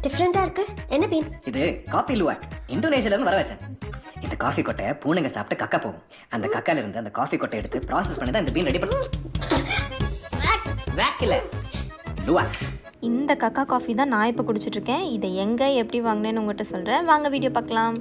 டிஃபரெண்டா இருக்கு. என்ன பீன்? இது காபி லுவாக். இந்தோனேஷியால இருந்து வர வச்சேன். இந்த காஃபி கொட்டையை பூனைங்க சாப்பிட்டு கக்கா போகும். அந்த கக்கால இருந்து அந்த காஃபி கொட்டை எடுத்து ப்ராசஸ் பண்ணி தான் இந்த பீன் ரெடி பண்ணும். வேக் இல்ல, லுவாக். இந்த கக்கா காஃபி தான் நான் இப்போ குடிச்சிட்ருக்கேன். இதை எங்கே எப்படி வாங்கினேன்னு உங்கள்கிட்ட சொல்கிறேன். வாங்க வீடியோ பார்க்கலாம்.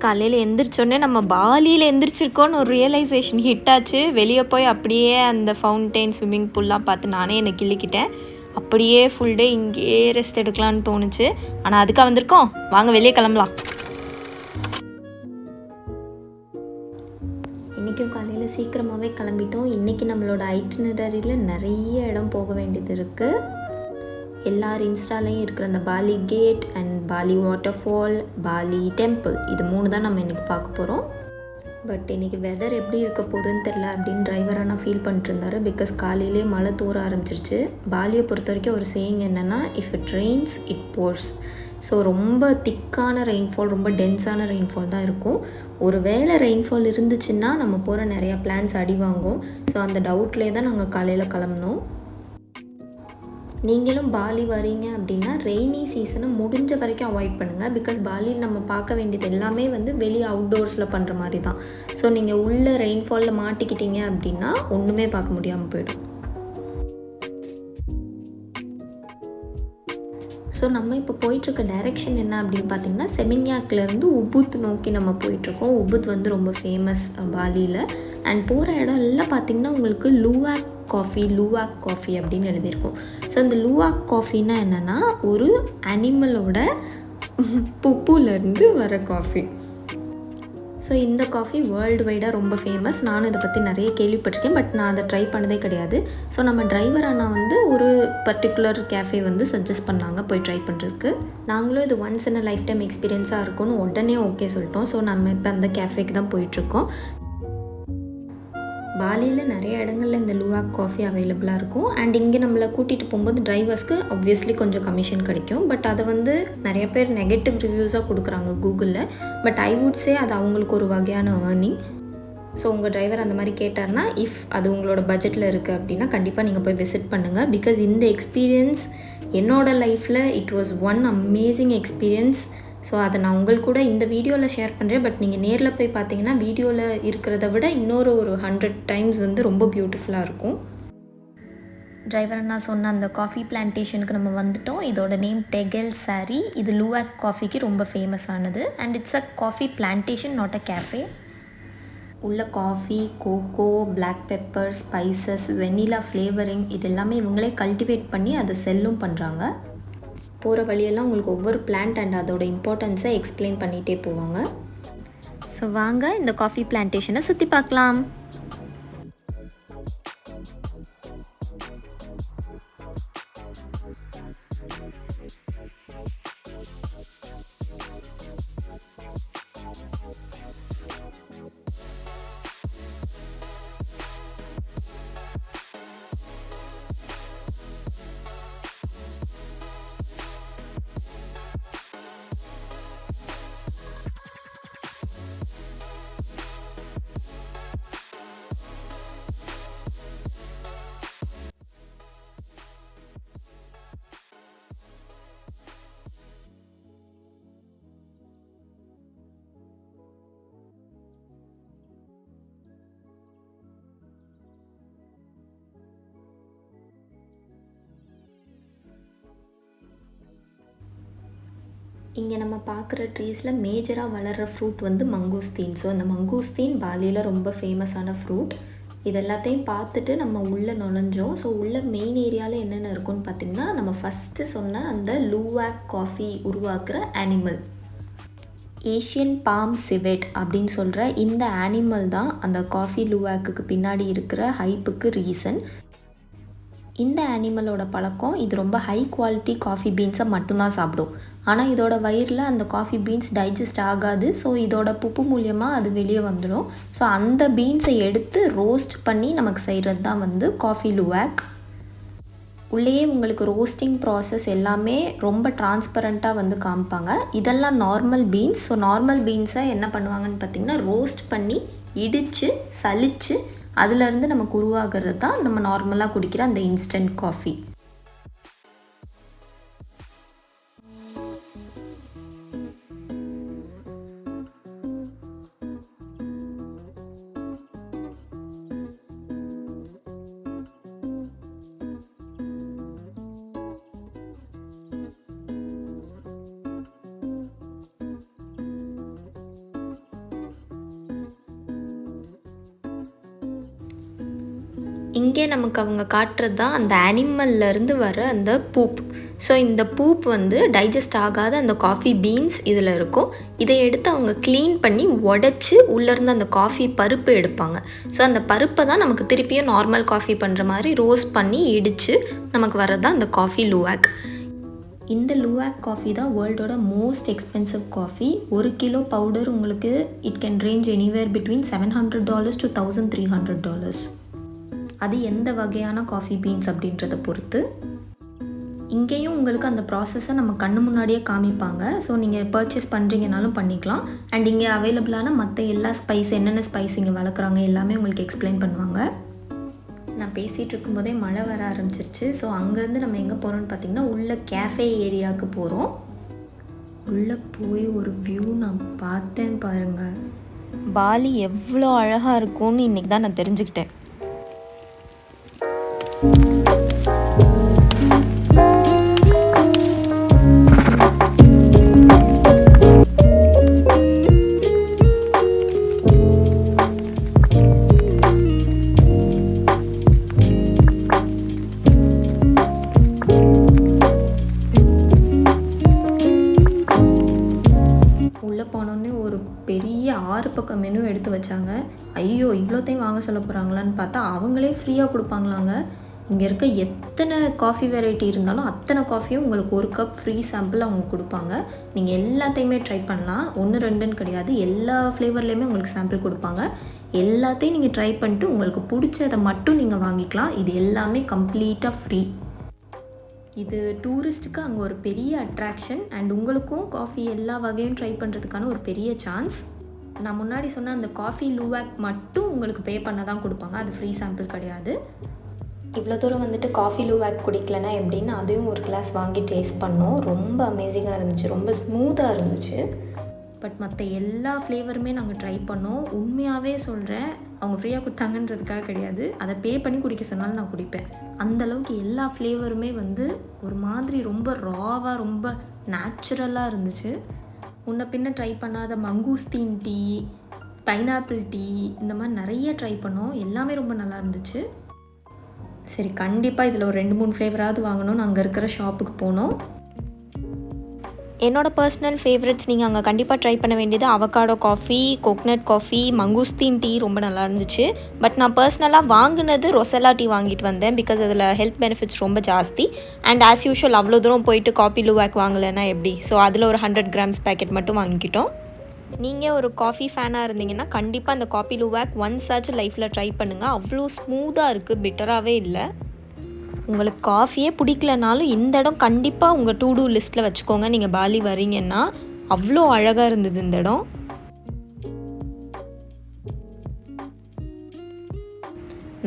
காலையில் எந்திரிச்சோடனே நம்ம பாலியில் எந்திரிச்சிருக்கோன்னு ஒரு ரியலைசேஷன் ஹிட் ஆச்சு. வெளியே போய் அப்படியே அந்த ஃபவுண்டைன் ஸ்விம்மிங் பூல்லாம் பார்த்து நானே என்னை கிள்ளிக்கிட்டேன். அப்படியே ஃபுல் டே இங்கேயே ரெஸ்ட் எடுக்கலான்னு தோணுச்சு. ஆனால் அதுக்காக வந்திருக்கோம். வாங்க வெளியே கிளம்பலாம். இன்றைக்கும் காலையில் சீக்கிரமாகவே கிளம்பிட்டோம். இன்றைக்கி நம்மளோட ஐட்டினரியில் நிறைய இடம் போக வேண்டியது இருக்குது. எல்லார் இன்ஸ்டாலையும் இருக்கிற அந்த Bali gate and Bali waterfall, Bali temple, இது 3 தான் நம்ம இன்றைக்கி பார்க்க போகிறோம். பட் இன்றைக்கி வெதர் எப்படி இருக்க போகுதுன்னு தெரில அப்படின்னு டிரைவராக நான் ஃபீல் பண்ணிட்டு இருந்தார். பிகாஸ் காலையிலே மழை தூர ஆரம்பிச்சிருச்சு. பாலியை பொறுத்த வரைக்கும் ஒரு சேயிங் என்னென்னா, if it Reigns it force. So ரொம்ப திக்கான ரெயின்ஃபால், ரொம்ப டென்ஸான ரெயின்ஃபால் தான் இருக்கும். ஒரு வேளை ரெயின்ஃபால் இருந்துச்சுன்னா நம்ம போகிற நிறையா பிளான்ஸ் அடி வாங்கும். ஸோ அந்த டவுட்லேயே தான் நாங்கள் காலையில் கிளம்புனோம். நீங்களும் பாலி வரீங்க அப்படின்னா ரெய்னி சீசனை முடிஞ்ச வரைக்கும் அவாய்ட் பண்ணுங்கள். பிகாஸ் பாலியில் நம்ம பார்க்க வேண்டியது எல்லாமே வெளியே அவுட்டோர்ஸில் பண்ணுற மாதிரி தான். ஸோ நீங்கள் உள்ளே ரெயின்ஃபாலில் மாட்டிக்கிட்டீங்க அப்படின்னா ஒன்றுமே பார்க்க முடியாமல் போயிடும். ஸோ நம்ம இப்போ போயிட்டுருக்க டைரெக்ஷன் என்ன அப்படின்னு பார்த்தீங்கன்னா, செமின்யாக்லேருந்து உபுத் நோக்கி நம்ம போயிட்டுருக்கோம். உபுத் ரொம்ப ஃபேமஸ் பாலியில். அண்ட் போகிற இடம் எல்லாம் பார்த்திங்கன்னா உங்களுக்கு லுவாக் காஃபி அப்படின்னு எழுதியிருக்கும். ஸோ இந்த லுவாக் காஃபின்னா என்னென்னா, ஒரு அனிமலோட புப்புலேருந்து வர காஃபி. ஸோ இந்த காஃபி வேர்ல்டு வைடாக ரொம்ப ஃபேமஸ். நானும் இதை பற்றி நிறைய கேள்விப்பட்டிருக்கேன். பட் நான் அதை ட்ரை பண்ணதே கிடையாது. ஸோ நம்ம டிரைவர் அண்ணா ஒரு பர்டிகுலர் கேஃபே சஜஸ்ட் பண்ணாங்க போய் ட்ரை பண்ணுறதுக்கு. நாங்களும் இது once in a life time எக்ஸ்பீரியன்ஸாக இருக்கும்னு உடனே ஓகே சொல்லிட்டோம். ஸோ நம்ம இப்போ அந்த கேஃபேக்கு தான் போயிட்டுருக்கோம். பாலியில் நிறைய இடங்களில் இந்த லுவாக் காஃபி அவைலபிளாக இருக்கும். அண்ட் இங்கே நம்மளை கூட்டிகிட்டு போகும்போது டிரைவர்ஸ்க்கு ஆப்வியஸ்லி கொஞ்சம் கமிஷன் கிடைக்கும். பட் அதை நிறைய பேர் நெகட்டிவ் ரிவ்யூஸாக கொடுக்குறாங்க கூகுளில். பட் ஐ வுட் சே அது அவங்களுக்கு ஒரு வகையான ஏர்னிங். ஸோ உங்கள் டிரைவர் அந்த மாதிரி கேட்டார்னா, இஃப் அது உங்களோட பட்ஜெட்டில் இருக்குது அப்படின்னா கண்டிப்பாக நீங்கள் போய் விசிட் பண்ணுங்கள். பிகாஸ் இந்த எக்ஸ்பீரியன்ஸ் என்னோடய லைஃப்பில் it was one amazing experience. So அதை நான் உங்களுக்கு கூட இந்த வீடியோவில் ஷேர் பண்ணுறேன். பட் நீங்கள் நேரில் போய் பார்த்தீங்கன்னா வீடியோவில் இருக்கிறத விட இன்னொரு 100 டைம்ஸ் ரொம்ப பியூட்டிஃபுல்லாக இருக்கும். டிரைவர் நான் சொன்ன அந்த காஃபி பிளான்டேஷனுக்கு நம்ம வந்துட்டோம். இதோட நேம் டெகெல் சாரி. இது லுவாக் காஃபிக்கு ரொம்ப ஃபேமஸ் ஆனது. And it's a coffee plantation, not a cafe. உள்ள coffee, cocoa, black pepper, spices, vanilla flavouring இது எல்லாமே இவங்களே கல்டிவேட் பண்ணி அதை செல்லும் பண்ணுறாங்க. போகிற வழியெல்லாம் உங்களுக்கு ஒவ்வொரு பிளான்ட் அண்ட் அதோட இம்பார்ட்டன்ஸை எக்ஸ்பிளைன் பண்ணிகிட்டே போவாங்க. ஸோ வாங்க இந்த காஃபி பிளான்டேஷனை சுற்றி பார்க்கலாம். இங்கே நம்ம பார்க்குற ட்ரீஸில் மேஜராக வளர்கிற ஃப்ரூட் மங்கூஸ்தீன். ஸோ அந்த மங்கூஸ்தீன் பாலியில் ரொம்ப ஃபேமஸான ஃப்ரூட். இது எல்லாத்தையும் பார்த்துட்டு நம்ம உள்ளே நுழைஞ்சோம். ஸோ உள்ளே மெயின் ஏரியாவில் என்னென்ன இருக்குன்னு பார்த்திங்கன்னா, நம்ம ஃபஸ்ட்டு சொன்ன அந்த லுவாக் காஃபி உருவாக்குற அனிமல் ஏஷியன் பாம் சிவெட் அப்படின்னு சொல்கிற இந்த அனிமல் தான் அந்த காஃபி லுவாக்குக்கு பின்னாடி இருக்கிற ஹைப்புக்கு ரீசன். இந்த அனிமலோட பழக்கம், இது ரொம்ப ஹை குவாலிட்டி காஃபி பீன்ஸை மட்டும்தான் சாப்பிடும். ஆனால் இதோட வயிறில் அந்த காஃபி பீன்ஸ் டைஜஸ்ட் ஆகாது. ஸோ இதோட புப்பு மூலியமாக அது வெளியே வந்துடும். ஸோ அந்த பீன்ஸை எடுத்து ரோஸ்ட் பண்ணி நமக்கு செய்கிறது தான் காஃபி லுவாக். உள்ளேயே உங்களுக்கு ரோஸ்டிங் ப்ராசஸ் எல்லாமே ரொம்ப டிரான்ஸ்பரண்ட்டாக காமிப்பாங்க. இதெல்லாம் நார்மல் பீன்ஸ். ஸோ நார்மல் பீன்ஸை என்ன பண்ணுவாங்கன்னு பார்த்திங்கன்னா, ரோஸ்ட் பண்ணி இடித்து சலித்து அதுலேருந்து நமக்கு உருவாகிறது தான் நம்ம நார்மலாக குடிக்கிற அந்த இன்ஸ்டன்ட் காஃபி. இங்கே நமக்கு அவங்க காட்டுறது தான் அந்த அனிமல்லேருந்து வர அந்த பூப். ஸோ இந்த பூப் வந்து டைஜஸ்ட் ஆகாத அந்த காஃபி பீன்ஸ் இதில் இருக்கும். இதை எடுத்து அவங்க க்ளீன் பண்ணி உடச்சி உள்ளேருந்து அந்த காஃபி பருப்பு எடுப்பாங்க. ஸோ அந்த பருப்பை தான் நமக்கு திருப்பியும் நார்மல் காஃபி பண்ணுற மாதிரி ரோஸ்ட் பண்ணி இடித்து நமக்கு வர்றது தான் அந்த காஃபி லுவாக். இந்த லுவாக் காஃபி தான் வேர்ல்டோட most expensive coffee. 1 kilo powder உங்களுக்கு it can range anywhere between $700 to $1,300. அது எந்த வகையான காஃபி பீன்ஸ் அப்படின்றத பொறுத்து. இங்கேயும் உங்களுக்கு அந்த ப்ராசஸை நம்ம கண்ணு முன்னாடியே காமிப்பாங்க. ஸோ நீங்கள் பர்ச்சேஸ் பண்ணுறீங்கனாலும் பண்ணிக்கலாம். அண்ட் இங்கே அவைலபிளான மற்ற எல்லா ஸ்பைஸ், என்னென்ன ஸ்பைஸ் இங்கே வளர்க்குறாங்க எல்லாமே உங்களுக்கு எக்ஸ்பிளைன் பண்ணுவாங்க. நான் பேசிகிட்டு இருக்கும்போதே மழை வர ஆரம்பிச்சிருச்சு. ஸோ அங்கேருந்து நம்ம எங்கே போகிறோம்னு பார்த்திங்கன்னா உள்ள கேஃபே ஏரியாவுக்கு போகிறோம். உள்ளே போய் ஒரு வியூ நான் பார்த்தேன் பாருங்கள். பாலி எவ்வளோ அழகாக இருக்கும்னு இன்றைக்கி தான் நான் தெரிஞ்சுக்கிட்டேன். பெரிய 6 பக்கம் மெனு எடுத்து வச்சாங்க. ஐயோ இவ்வளோத்தையும் வாங்க சொல்ல போகிறாங்களான்னு பார்த்தா அவங்களே ஃப்ரீயாக கொடுப்பாங்களாங்க. இங்கே இருக்க எத்தனை காஃபி வெரைட்டி இருந்தாலும் அத்தனை காஃபியும் உங்களுக்கு 1 கப் ஃப்ரீ சாம்பிள் அவங்க கொடுப்பாங்க. நீங்கள் எல்லாத்தையுமே ட்ரை பண்ணலாம். 1 2ன்னு கிடையாது, எல்லா ஃப்ளேவர்லேயுமே உங்களுக்கு சாம்பிள் கொடுப்பாங்க. எல்லாத்தையும் நீங்கள் ட்ரை பண்ணிட்டு உங்களுக்கு பிடிச்சதை மட்டும் நீங்கள் வாங்கிக்கலாம். இது எல்லாமே கம்ப்ளீட்டாக ஃப்ரீ. இது டூரிஸ்ட்டுக்கு அங்கே ஒரு பெரிய அட்ராக்ஷன். அண்ட் உங்களுக்கும் காஃபி எல்லா வகையும் ட்ரை பண்ணுறதுக்கான ஒரு பெரிய சான்ஸ். நான் முன்னாடி சொன்ன அந்த காஃபி லுவாக் மட்டும் உங்களுக்கு பே பண்ண தான் கொடுப்பாங்க, அது ஃப்ரீ சாம்பிள் கிடையாது. இவ்வளோ தூரம் வந்துட்டு காஃபி லுவாக் குடிக்கலன்னா எப்படின்னு அதையும் ஒரு கிளாஸ் வாங்கி டேஸ்ட் பண்ணோம். ரொம்ப அமேசிங்காக இருந்துச்சு, ரொம்ப ஸ்மூத்தாக இருந்துச்சு. பட் மற்ற எல்லா ஃப்ளேவருமே நாங்கள் ட்ரை பண்ணோம். உண்மையாகவே சொல்கிறேன், அவங்க ஃப்ரீயாக கொடுத்தாங்கன்றதுக்காக கிடையாது, அதை பே பண்ணி குடிக்க சொன்னாலும் நான் குடிப்பேன். அந்தளவுக்கு எல்லா ஃப்ளேவருமே வந்து ஒரு மாதிரி ரொம்ப ராவாக, ரொம்ப நேச்சுரலாக இருந்துச்சு. முன்ன பின்ன ட்ரை பண்ணாத மங்கூஸ்தீன் டீ, பைனாப்பிள் டீ, இந்த மாதிரி நிறைய ட்ரை பண்ணோம். எல்லாமே ரொம்ப நல்லா இருந்துச்சு. சரி, கண்டிப்பாக இதில் ஒரு 2-3 ஃப்ளேவராவது வாங்கணும்னு அங்கே இருக்கிற ஷாப்புக்கு போனோம். என்னோடய பர்சனல் ஃபேவரட்ஸ் நீங்கள் அங்கே கண்டிப்பாக ட்ரை பண்ண வேண்டியது avocado coffee, coconut coffee, mangosteen tea ரொம்ப நல்லா இருந்துச்சு. பட் நான் பர்சனலாக வாங்கினது ரொசெல்லா டீ வாங்கிட்டு வந்தேன். பிகாஸ் அதில் ஹெல்த் பெனிஃபிட்ஸ் ரொம்ப ஜாஸ்தி. அண்ட் ஆஸ் யூஷுவல் அவ்வளோ தூரம் போயிட்டு காஃபி லுவாக் வாங்கலைன்னா எப்படி? ஸோ அதில் ஒரு 100 கிராம்ஸ் பேக்கெட் மட்டும் வாங்கிக்கிட்டோம். நீங்கள் ஒரு காஃபி ஃபேனாக இருந்தீங்கன்னா கண்டிப்பாக அந்த காஃபி லுவாக் ஒன்ஸ் ஆச்சு லைஃப்பில் ட்ரை பண்ணுங்கள். அவ்வளோ ஸ்மூத்தாக இருக்குது, பிட்டராகவே இல்லை. உங்களுக்கு காஃபியே பிடிக்கலனாலும் இந்த இடம் கண்டிப்பாக உங்கள் டு டூ லிஸ்ட்டில் வச்சுக்கோங்க. நீங்கள் பாலி வரீங்கன்னா அவ்வளோ அழகாக இருந்தது இந்த இடம்.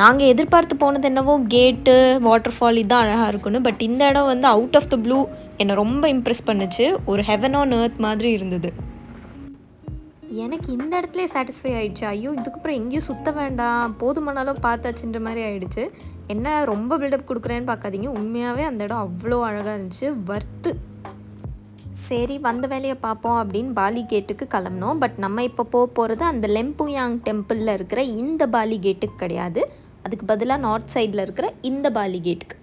நாங்கள் எதிர்பார்த்து போனது என்னவோ கேட்டு, வாட்டர் ஃபால் இதுதான் அழகாக இருக்குன்னு. பட் இந்த இடம் வந்து அவுட் ஆஃப் த ப்ளூ என்னை ரொம்ப இம்ப்ரெஸ் பண்ணுச்சு. ஒரு ஹெவன் ஆன் எர்த் மாதிரி இருந்தது. எனக்கு இந்த இடத்துல சாட்டிஸ்ஃபை ஆகிடுச்சு. ஐயோ இதுக்கப்புறம் எங்கேயும் சுற்ற வேண்டாம், போதுமானாலும் பார்த்தாச்சுன்ற மாதிரி ஆகிடுச்சு. என்ன ரொம்ப பில்டப் கொடுக்குறேன்னு பார்க்காதீங்க, உண்மையாகவே அந்த இடம் அவ்வளோ அழகாக இருந்துச்சு, வர்த்து. சரி, வந்த வேலையை பார்ப்போம் அப்படின்னு பாலி கேட்டுக்கு கிளம்பினோம். பட் நம்ம இப்போ போகிறது அந்த லெம்புயாங் டெம்பிளில் இருக்கிற இந்த பாலி கேட்டுக்கு கிடையாது. அதுக்கு பதிலாக நார்த் சைடில் இருக்கிற இந்த பாலி கேட்டுக்கு.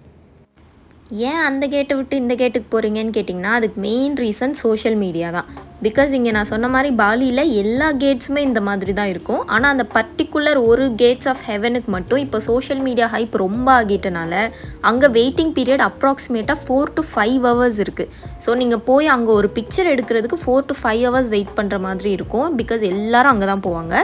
ஏன் அந்த கேட்டை விட்டு இந்த கேட்டுக்கு போகிறீங்கன்னு கேட்டிங்கன்னா அதுக்கு மெயின் ரீசன் சோஷியல் மீடியா தான். பிகாஸ் இங்கே நான் சொன்ன மாதிரி பாலியில் எல்லா கேட்ஸுமே இந்த மாதிரி தான் இருக்கும். ஆனால் அந்த பர்டிகுலர் ஒரு கேட்ஸ் ஆஃப் ஹெவனுக்கு மட்டும் இப்போ சோஷியல் மீடியா ஹைப் ரொம்ப ஆகிட்டனால அங்கே வெயிட்டிங் பீரியட் அப்ராக்சிமேட்டாக 4 to 5 hours இருக்குது. ஸோ நீங்கள் போய் அங்கே ஒரு பிக்சர் எடுக்கிறதுக்கு 4 to 5 hours வெயிட் பண்ணுற மாதிரி இருக்கும். பிகாஸ் எல்லோரும் அங்கே தான் போவாங்க.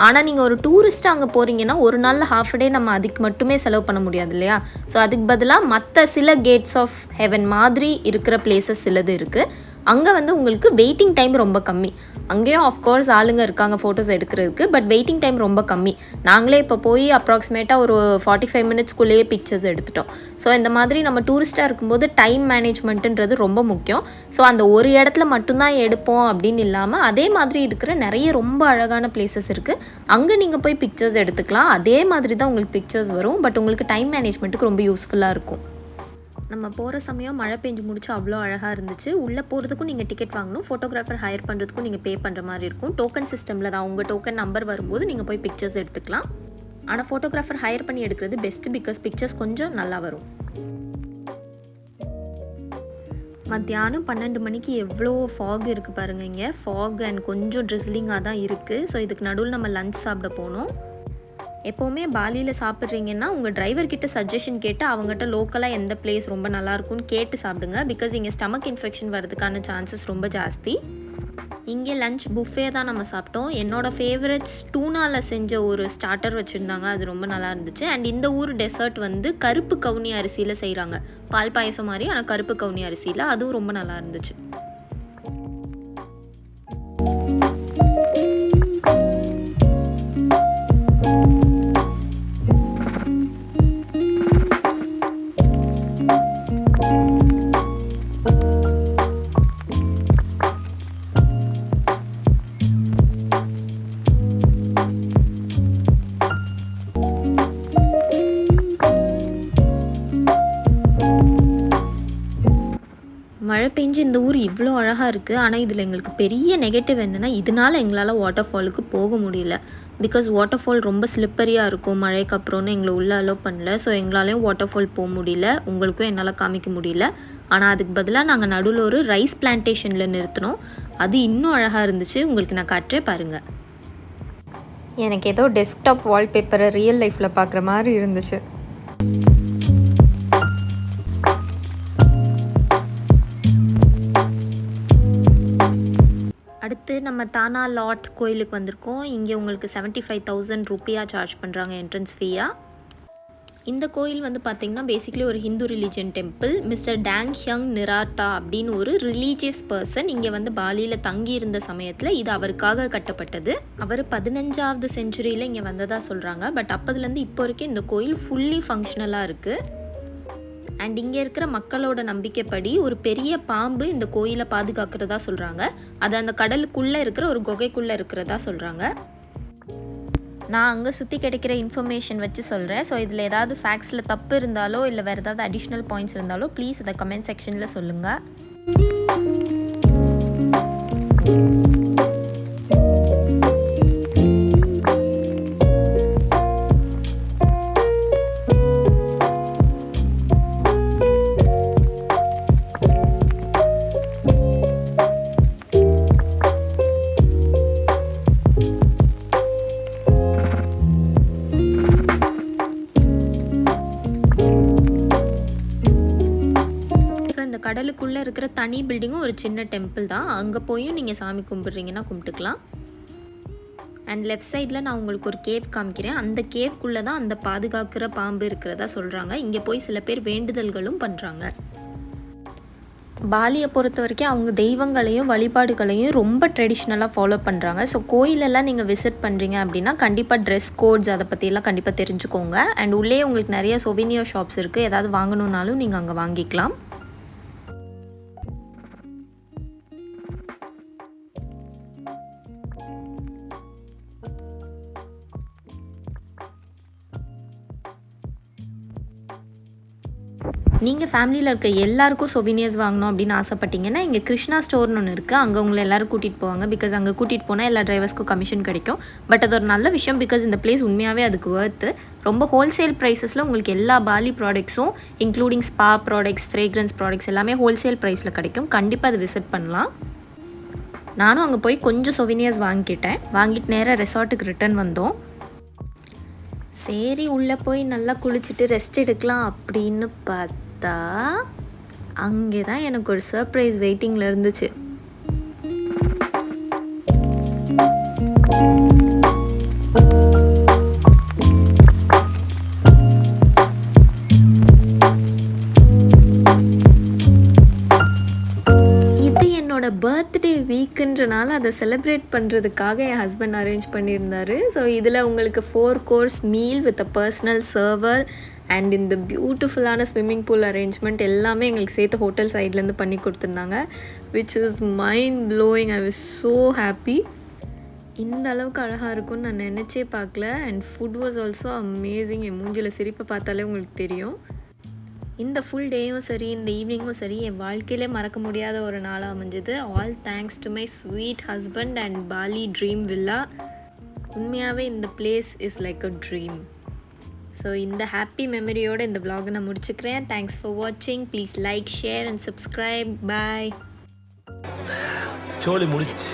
ஆனால் நீங்கள் ஒரு டூரிஸ்ட்டு அங்கே போகிறீங்கன்னா ஒரு நாளில் half a day நம்ம அதுக்கு மட்டுமே செலவு பண்ண முடியாது இல்லையா? ஸோ அதுக்கு பதிலாக மற்ற சில கேட்ஸ் ஆஃப் ஹெவன் மாதிரி இருக்கிற பிளேசஸ் சிலது இருக்குது. அங்கே வந்து உங்களுக்கு வெயிட்டிங் டைம் ரொம்ப கம்மி. அங்கேயும் ஆஃப்கோர்ஸ் ஆளுங்க இருக்காங்க ஃபோட்டோஸ் எடுக்கிறதுக்கு, பட் வெயிட்டிங் டைம் ரொம்ப கம்மி. நாங்களே இப்போ போய் அப்ராக்சிமேட்டாக ஒரு 45 மினிட்ஸ்க்குள்ளேயே பிக்சர்ஸ் எடுத்துட்டோம். ஸோ இந்த மாதிரி நம்ம டூரிஸ்ட்டாக இருக்கும்போது டைம் மேனேஜ்மெண்ட்டுன்றது ரொம்ப முக்கியம். ஸோ அந்த ஒரு இடத்துல மட்டும்தான் எடுப்போம் அப்படின்னு இல்லாமல் அதே மாதிரி இருக்கிற நிறைய ரொம்ப அழகான பிளேசஸ் இருக்குது. அங்கே நீங்கள் போய் பிக்சர்ஸ் எடுத்துக்கலாம். அதே மாதிரி தான் உங்களுக்கு பிக்சர்ஸ் வரும். பட் உங்களுக்கு டைம் மேனேஜ்மெண்ட்டுக்கு ரொம்ப யூஸ்ஃபுல்லாக இருக்கும். நம்ம போகிற சமயம் மழை பெஞ்சு முடிச்சு அவ்வளோ அழகாக இருந்துச்சு. உள்ளே போகிறதுக்கும் நீங்கள் டிக்கெட் வாங்கணும், ஃபோட்டோகிராஃபர் ஹையர் பண்ணுறதுக்கும் நீங்கள் பே பண்ணுற மாதிரி இருக்கும். டோக்கன் சிஸ்டமில் தான் உங்கள் டோக்கன் நம்பர் வரும்போது நீங்கள் போய் பிக்சர்ஸ் எடுத்துக்கலாம். ஆனால் ஃபோட்டோகிராஃபர் ஹையர் பண்ணி எடுக்கிறது பெஸ்ட்டு, பிகாஸ் பிக்சர்ஸ் கொஞ்சம் நல்லா வரும். மத்தியானம் 12 மணிக்கு எவ்வளோ ஃபாக் இருக்குது பாருங்கள். இங்கே ஃபாக் அண்ட் கொஞ்சம் ட்ரிஸ்லிங்காக தான் இருக்குது. ஸோ இதுக்கு நடுவில் நம்ம லஞ்ச் சாப்பிட போனோம். எப்போவுமே பாலியில் சாப்பிட்றீங்கன்னா உங்கள் டிரைவர்கிட்ட சஜஷன் கேட்டு அவங்ககிட்ட லோக்கலாக எந்த பிளேஸ் ரொம்ப நல்லாயிருக்கும்னு கேட்டு சாப்பிடுங்க. பிகாஸ் இங்கே ஸ்டமக் இன்ஃபெக்ஷன் வரதுக்கான சான்சஸ் ரொம்ப ஜாஸ்தி. இங்கே லஞ்ச் புஃபே தான் நம்ம சாப்பிட்டோம். என்னோடய ஃபேவரட்ஸ் டூனாவில் செஞ்ச ஒரு ஸ்டார்டர் வச்சுருந்தாங்க, அது ரொம்ப நல்லா இருந்துச்சு. அண்ட் இந்த ஊர் டெசர்ட் வந்து கருப்பு கவுனி அரிசியில் செய்கிறாங்க, பால் பாயசம் மாதிரி, ஆனால் கருப்பு கவுனி அரிசியில், அதுவும் ரொம்ப நல்லா இருந்துச்சு. மழை பெஞ்சு இந்த ஊர் இவ்வளோ அழகாக இருக்குது. ஆனால் இதில் எங்களுக்கு பெரிய நெகட்டிவ் என்னென்னா, இதனால் எங்களால் வாட்டர் ஃபாலுக்கு போக முடியல. பிகாஸ் வாட்டர் ஃபால் ரொம்ப ஸ்லிப்பரியாக இருக்கும் மழைக்கு அப்புறம்னு எங்களை உள்ளே அலோவ் பண்ணல. ஸோ எங்களாலேயும் வாட்டர் ஃபால் போக முடியல, உங்களுக்கும் என்னால் காமிக்க முடியல. ஆனால் அதுக்கு பதிலாக நாங்கள் நடுவில் ஒரு ரைஸ் பிளான்டேஷனில் நிறுத்தினோம். அது இன்னும் அழகாக இருந்துச்சு. உங்களுக்கு நான் காட்டுறேன் பாருங்கள். எனக்கு ஏதோ டெஸ்க்டாப் வால்பேப்பரை ரியல் லைஃப்பில் பார்க்குற மாதிரி இருந்துச்சு. அடுத்து நம்ம தானா லாட் கோயிலுக்கு வந்திருக்கோம். இங்கே உங்களுக்கு 75,000 ரூபியா சார்ஜ் பண்ணுறாங்க என்ட்ரன்ஸ் ஃபீயாக. இந்த கோயில் வந்து பார்த்திங்கன்னா பேசிக்கலி ஒரு Hindu religion temple. Mister Dang Hyang Nirartha அப்படின்னு ஒரு ரிலீஜியஸ் பர்சன் இங்கே வந்து பாலியில் தங்கி இருந்த சமயத்தில் இது அவருக்காக கட்டப்பட்டது. அவர் 15வது செஞ்சுரியில் இங்கே வந்ததாக சொல்கிறாங்க. பட் அப்போதுலேருந்து இப்போ வரைக்கும் இந்த கோயில் ஃபுல்லி ஃபங்க்ஷனலாக இருக்குது. அண்ட் இங்கே இருக்கிற மக்களோட நம்பிக்கைப்படி ஒரு பெரிய பாம்பு இந்த கோயிலை பாதுகாக்கிறதா சொல்கிறாங்க. அது அந்த கடலுக்குள்ளே இருக்கிற ஒரு குகைக்குள்ளே இருக்கிறதா சொல்கிறாங்க. நான் அங்கே சுற்றி கிடைக்கிற இன்ஃபர்மேஷன் வச்சு சொல்கிறேன். ஸோ இதில் ஏதாவது ஃபேக்ட்ஸில் தப்பு இருந்தாலோ இல்லை வேறு ஏதாவது அடிஷ்னல் பாயிண்ட்ஸ் இருந்தாலோ ப்ளீஸ் அதை கமெண்ட் செக்ஷனில் சொல்லுங்கள். கடலுக்குள்ளே இருக்கிற தனி பில்டிங்கும் ஒரு சின்ன டெம்பிள் தான். அங்கே போயும் நீங்கள் சாமி கும்பிட்றீங்கன்னா கும்பிட்டுக்கலாம். அண்ட் லெஃப்ட் சைடில் நான் உங்களுக்கு ஒரு கேவ் காமிக்கிறேன். அந்த கேவ்க்குள்ளே தான் அந்த பாதுகாக்கிற பாம்பு இருக்கிறதா சொல்கிறாங்க. இங்கே போய் சில பேர் வேண்டுதல்களும் பண்ணுறாங்க. பாலியை பொறுத்த வரைக்கும் அவங்க தெய்வங்களையும் வழிபாடுகளையும் ரொம்ப ட்ரெடிஷ்னலாக ஃபாலோ பண்ணுறாங்க. ஸோ கோயிலெல்லாம் நீங்கள் விசிட் பண்ணுறீங்க அப்படின்னா கண்டிப்பாக ட்ரெஸ் கோட்ஸ் அதை பற்றியெல்லாம் கண்டிப்பாக தெரிஞ்சுக்கோங்க. அண்ட் உள்ளே உங்களுக்கு நிறைய சொவினியர் ஷாப்ஸ் இருக்குது. ஏதாவது வாங்கணுன்னாலும் நீங்கள் அங்கே வாங்கிக்கலாம். நீங்கள் ஃபேமிலியில் இருக்க எல்லாருக்கும் சொவினியர்ஸ் வாங்கணும் அப்படின்னு ஆசைப்பட்டீங்கன்னா இங்கே கிருஷ்ணா ஸ்டோர்னு ஒன்று இருக்குது. அங்கே உங்களை எல்லோரும் கூட்டிகிட்டு போவாங்க. பிகாஸ் அங்கே கூட்டிகிட்டு போனால் எல்லா டிரைவர்ஸ்க்கும் கமிஷன் கிடைக்கும். பட் அது ஒரு நல்ல விஷயம். பிகாஸ் இந்த பிளேஸ் உண்மையாகவே அதுக்கு ஒர்த்து. ரொம்ப ஹோல்சேல் ப்ரைஸஸில் உங்களுக்கு எல்லா பாலி ப்ராடக்ட்ஸும் including spa products, fragrance products எல்லாமே ஹோல்சேல் ப்ரைஸில் கிடைக்கும். கண்டிப்பாக அதை விசிட் பண்ணலாம். நானும் அங்கே போய் கொஞ்சம் சொவினியர்ஸ் வாங்கிட்டு நேராக ரெசார்ட்டுக்கு ரிட்டர்ன் வந்தோம். சரி உள்ளே போய் நல்லா குளிச்சுட்டு ரெஸ்ட் எடுக்கலாம் அப்படின்னு பார்த்தா அங்கே தான் எனக்கு ஒரு சர்ப்ரைஸ் வெயிட்டிங்கில் இருந்துச்சு. இது பர்த்டே வீக்குன்றனால அதை செலிப்ரேட் பண்ணுறதுக்காக என் ஹஸ்பண்ட் அரேஞ்ச் பண்ணியிருந்தாரு. ஸோ இதில் உங்களுக்கு 4 course meal with a personal server and இந்த பியூட்டிஃபுல்லான ஸ்விம்மிங் பூல் அரேஞ்ச்மெண்ட் எல்லாமே எங்களுக்கு சேர்த்து ஹோட்டல் சைட்லேருந்து பண்ணி கொடுத்துருந்தாங்க, which is mind blowing. I was so happy. இந்த அளவுக்கு அழகாக இருக்கும்னு நான் நினச்சே பார்க்கல. And food was also amazing. என் மூஞ்சில் சிரிப்பை பார்த்தாலே உங்களுக்கு தெரியும். இந்த ஃபுல் டேயும் சரி, இந்த ஈவினிங்கும் சரி, என் வாழ்க்கையிலே மறக்க முடியாத ஒரு நாளாக அமைஞ்சது. All thanks to my sweet husband and Bali dream villa. உண்மையாகவே இந்த place is like a dream. So இந்த ஹாப்பி மெமரியோடு இந்த vlog நான் முடிச்சுக்கிறேன். தேங்க்ஸ் ஃபார் வாட்சிங். Please like, share and subscribe. Bye. சோலி முடிச்சு.